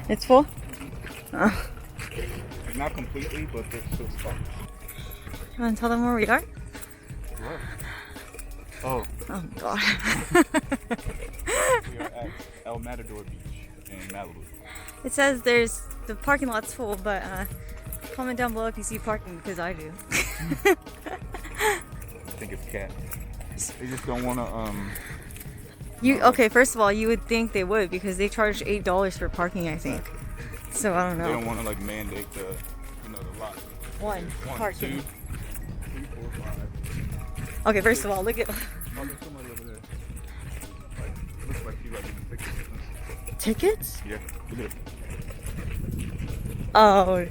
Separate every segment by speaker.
Speaker 1: It's full? Oh.
Speaker 2: Not completely, but there's still spots.
Speaker 1: You want to tell them where we are?
Speaker 2: Where? Oh.
Speaker 1: Oh, God.
Speaker 2: We are at El Matador Beach in Malibu.
Speaker 1: It says the parking lot's full, but comment down below if you see parking, because I do.
Speaker 2: I think it's cat. They just don't want to,
Speaker 1: Okay, first of all, you would think they would, because they charge $8 for parking, I think. So, I don't know.
Speaker 2: They don't want to, like, mandate the lot.
Speaker 1: One, parking.
Speaker 2: 2, 3, 4, 5.
Speaker 1: Okay, first of all, look at...
Speaker 2: Oh, there's somebody over there. Like, looks like she's like getting tickets.
Speaker 1: Tickets?
Speaker 2: Yeah, look at it.
Speaker 1: Oh.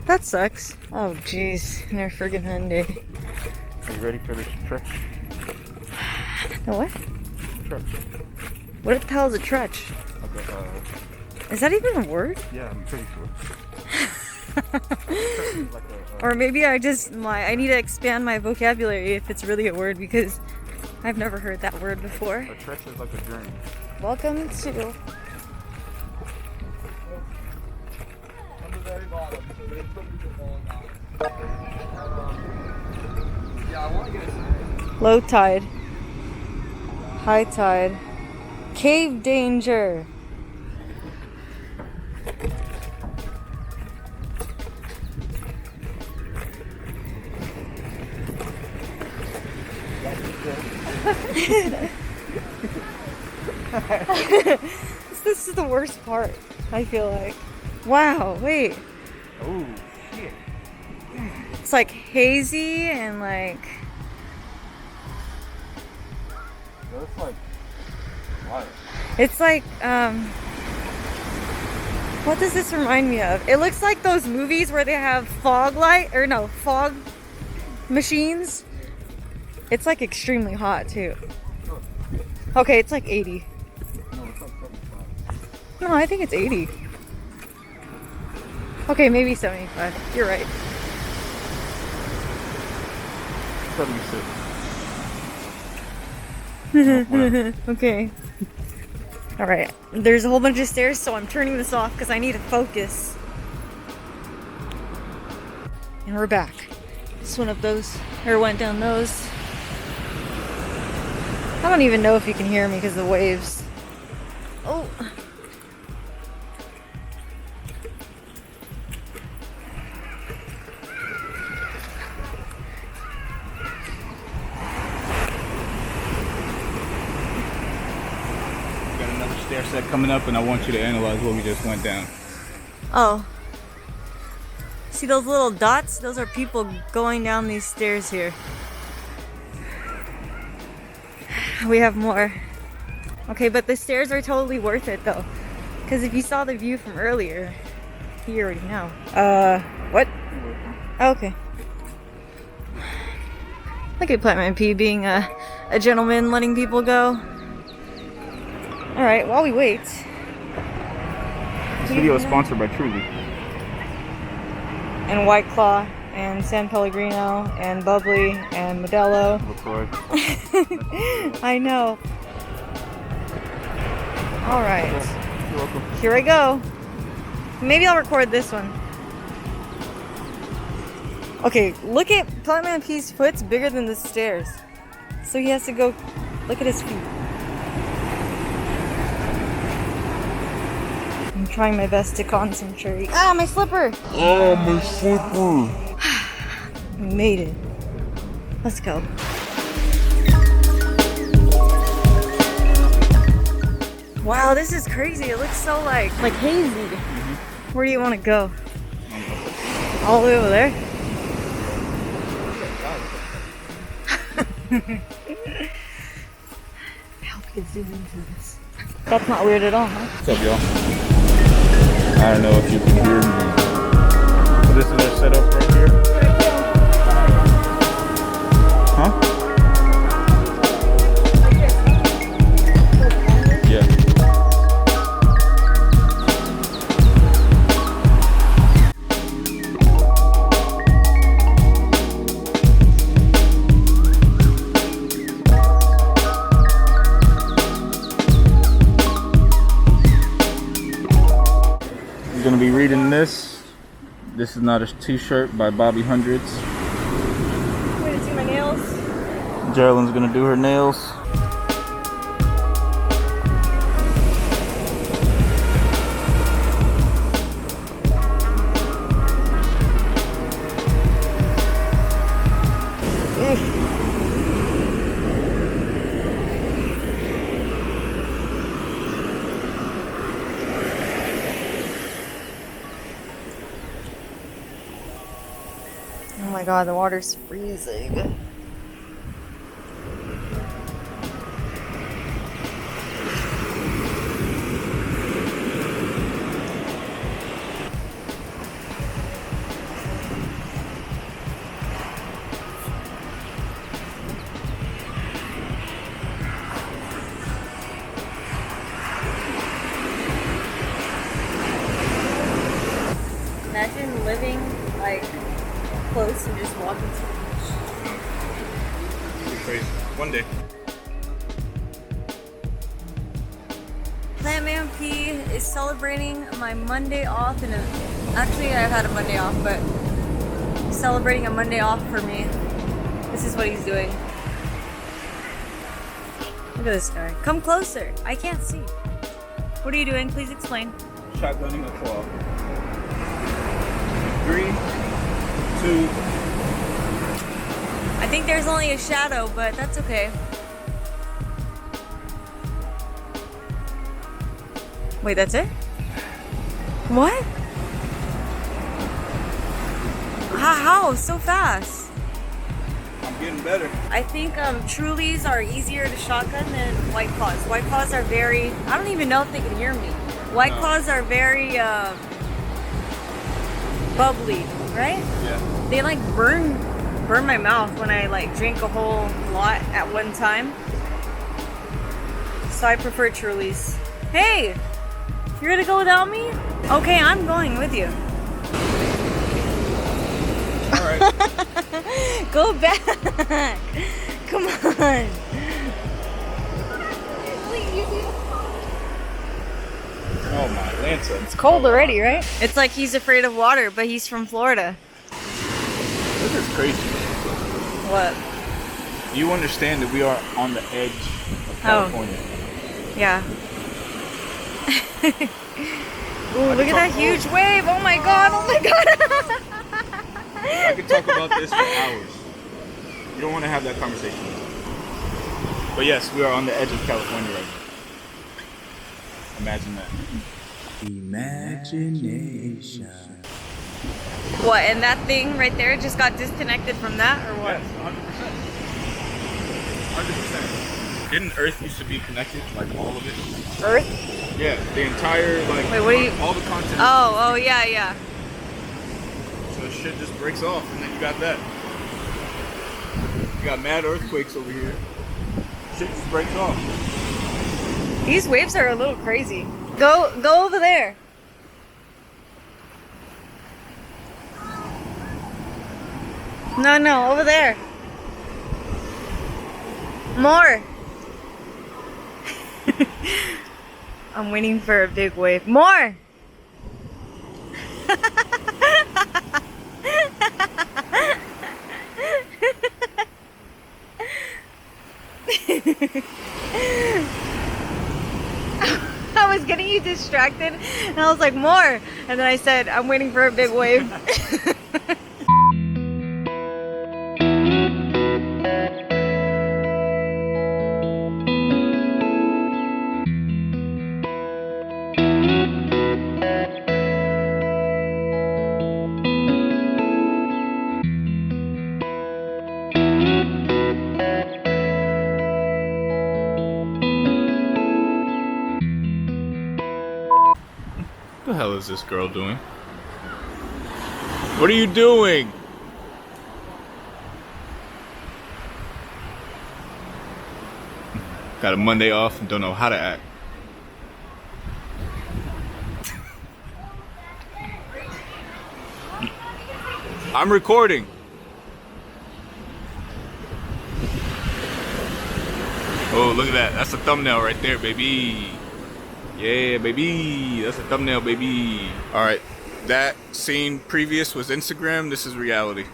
Speaker 1: That sucks. Oh, jeez. They're friggin' Hyundai.
Speaker 2: Are you ready for this trek?
Speaker 1: The what?
Speaker 2: Trek.
Speaker 1: What the hell is a tretch?
Speaker 2: Okay,
Speaker 1: Is that even a word?
Speaker 2: yeah, I'm pretty sure. Like
Speaker 1: Or maybe I need to expand my vocabulary if it's really a word, because I've never heard that word before.
Speaker 2: a trek is like a journey.
Speaker 1: Welcome to... Low tide, high tide, cave danger. This is the worst part, I feel like. Wow, wait.
Speaker 2: Oh, shit.
Speaker 1: It's like hazy and like...
Speaker 2: That's like, what?
Speaker 1: It's like, what does this remind me of? It looks like those movies where they have fog machines. It's like extremely hot too. Okay, it's like 80.
Speaker 2: No, it's like 75.
Speaker 1: No, I think it's 80. Okay, maybe 75. You're right.
Speaker 2: 76.
Speaker 1: Okay. Alright. There's a whole bunch of stairs, so I'm turning this off because I need to focus. And we're back. Just went up those, or went down those. I don't even know if you can hear me because of the waves. Oh.
Speaker 2: Got another stair set coming up, and I want you to analyze what we just went down.
Speaker 1: Oh. See those little dots? Those are people going down these stairs here. We have more. Okay, but the stairs are totally worth it though. Because if you saw the view from earlier, you already know. What? Okay. Look at Platinum P being a gentleman, letting people go. Alright, while we wait.
Speaker 2: This video is sponsored by Truly.
Speaker 1: And White Claw, and San Pellegrino, and Bubbly, and Modelo.
Speaker 2: LaCroix.
Speaker 1: I know. Alright.
Speaker 2: You're welcome.
Speaker 1: Here I go. Maybe I'll record this one. Okay, look at Platinum P's foot's bigger than the stairs. So he has to go, look at his feet. I'm trying my best to concentrate. Ah, my slipper!
Speaker 2: Oh, my slipper!
Speaker 1: We made it. Let's go. Wow, this is crazy. It looks so like hazy. Mm-hmm. Where do you want to go? All the way over there? I hope you can zoom into this. That's not weird at all, huh?
Speaker 2: What's up, y'all? I don't know if you can hear me. So this is our setup right here. Huh? Yeah. We're gonna be reading this. This is not a t-shirt by Bobby Hundreds.
Speaker 1: Wait to see my nails.
Speaker 2: Geraldine's gonna do her nails.
Speaker 1: Oh my god, the water's freezing. Imagine living like close and just walking to the beach.
Speaker 2: It's crazy. One day.
Speaker 1: Plantman P is celebrating my Monday off actually I've had a Monday off, but he's celebrating a Monday off for me. This is what he's doing. Look at this guy. Come closer. I can't see. What are you doing? Please explain.
Speaker 2: Shotgunning a claw. 3, 2.
Speaker 1: I think there's only a shadow, but that's okay. Wait, that's it? What? How? So fast?
Speaker 2: I'm getting better.
Speaker 1: I think Trulies are easier to shotgun than White Claws. White Claws are very, I don't even know if they can hear me. White Claws are very bubbly, right?
Speaker 2: Yeah.
Speaker 1: They like burn my mouth when I like drink a whole lot at one time. So I prefer Trulies. Hey, you're gonna go without me? Okay, I'm going with you.
Speaker 2: All right.
Speaker 1: Go back. Come on.
Speaker 2: Oh my Lanza.
Speaker 1: It's cold already, right? It's like he's afraid of water, but he's from Florida.
Speaker 2: This is crazy.
Speaker 1: What?
Speaker 2: You understand that we are on the edge of California.
Speaker 1: Yeah. Ooh, look at that huge wave. Oh my god, oh my god.
Speaker 2: I could talk about this for hours. You don't want to have that conversation. But yes, we are on the edge of California right now. Imagine that. Imagination.
Speaker 1: What, and that thing right there just got disconnected from that, or what?
Speaker 2: Yes, 100%. 100%. Didn't Earth used to be connected, like all of it?
Speaker 1: Earth?
Speaker 2: Yeah, the entire, like,
Speaker 1: wait, what are you...
Speaker 2: all the continents.
Speaker 1: Oh, yeah, yeah.
Speaker 2: So shit just breaks off, and then you got that. You got mad earthquakes over here. Shit just breaks off.
Speaker 1: These waves are a little crazy. Go over there. No, over there. More. I'm waiting for a big wave. More. I was getting you distracted and I was like, more. And then I said, I'm waiting for a big wave.
Speaker 2: What the hell is this girl doing? What are you doing? Got a Monday off and don't know how to act. I'm recording. Oh, look at that. That's a thumbnail right there, baby. Yeah, baby. That's a thumbnail, baby. All right. That scene previous was Instagram. This is reality.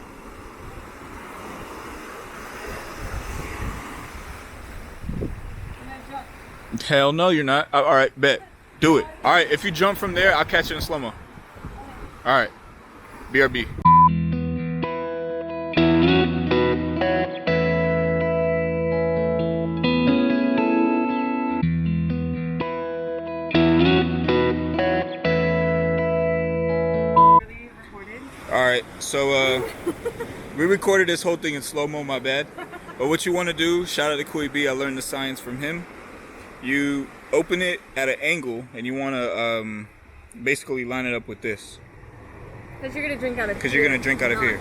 Speaker 2: Hell no, you're not. All right, bet. Do it. All right, if you jump from there, I'll catch it in slow-mo. All right. BRB. All right, so we recorded this whole thing in slow-mo, my bad. But what you want to do, shout out to Kui B, I learned the science from him. You open it at an angle, and you want to basically line it up with this.
Speaker 1: Because you're going to drink out of here.
Speaker 2: Because you're going to drink out of here.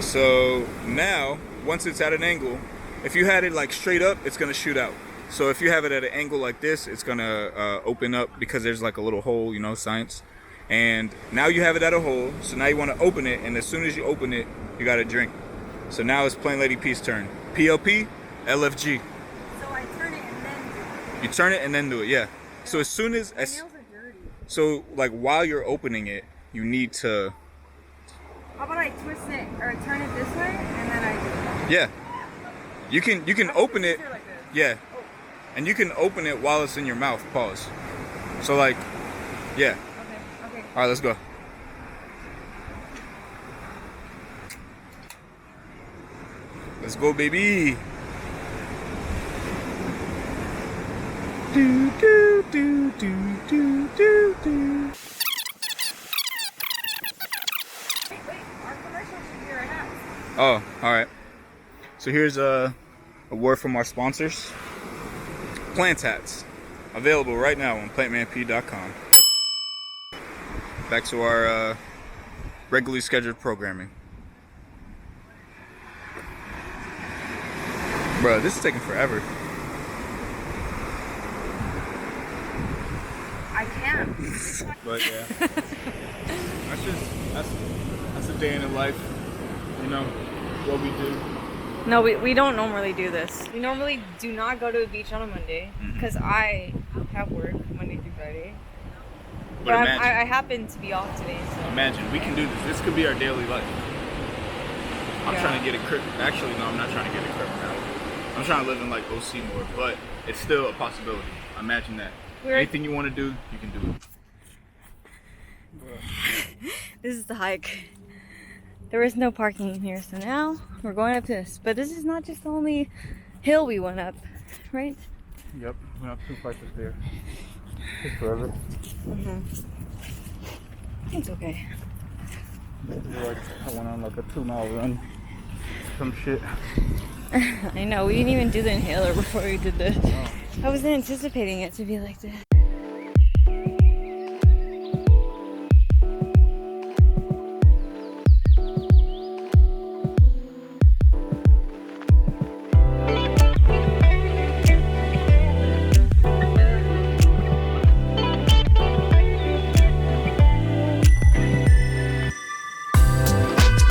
Speaker 2: So now, once it's at an angle, if you had it like straight up, it's going to shoot out. So if you have it at an angle like this, it's going to open up because there's like a little hole, you know, science. And now you have it at a hole, so now you want to open it, and as soon as you open it, you got to drink. So now it's Plain Lady P's turn. PLP, LFG.
Speaker 1: So I turn it and then do it.
Speaker 2: You turn it and then do it, yeah. So as soon as...
Speaker 1: My nails are dirty.
Speaker 2: So, like, while you're opening it, you need to...
Speaker 1: How about I twist it, or turn it this way, and then I do it?
Speaker 2: Yeah. You can open it...
Speaker 1: Like this.
Speaker 2: Yeah.
Speaker 1: Oh.
Speaker 2: And you can open it while it's in your mouth. Pause. So, like, yeah.
Speaker 1: Okay.
Speaker 2: All right, let's go. Let's go, baby. Do do do do do do do.
Speaker 1: Wait, our commercial should be right now.
Speaker 2: Oh, all right. So here's a word from our sponsors. Plant hats, available right now on plantmanp.com. Back to our regularly scheduled programming. Bro, this is taking forever.
Speaker 1: I can't.
Speaker 2: But yeah, that's a day in the life. You know what we do.
Speaker 1: No, we don't normally do this. We normally do not go to the beach on a Monday because I have work Monday through Friday. But I happen to be off today, so.
Speaker 2: Imagine, we can do this. This could be our daily life. I'm
Speaker 1: Yeah.
Speaker 2: trying to get a crib. Actually, no, I'm not trying to get a crib now. I'm trying to live in like OC more, but it's still a possibility. Imagine that. Anything you want to do, you can do it.
Speaker 1: This is the hike. There was no parking in here, so now we're going up this. But this is not just the only hill we went up, right?
Speaker 2: Yep, we have 2 places there. It's forever.
Speaker 1: It's okay.
Speaker 2: Like, I went on like a 2-mile run. Some shit.
Speaker 1: I know, we didn't even do the inhaler before we did this.
Speaker 2: Oh.
Speaker 1: I wasn't anticipating it to be like this.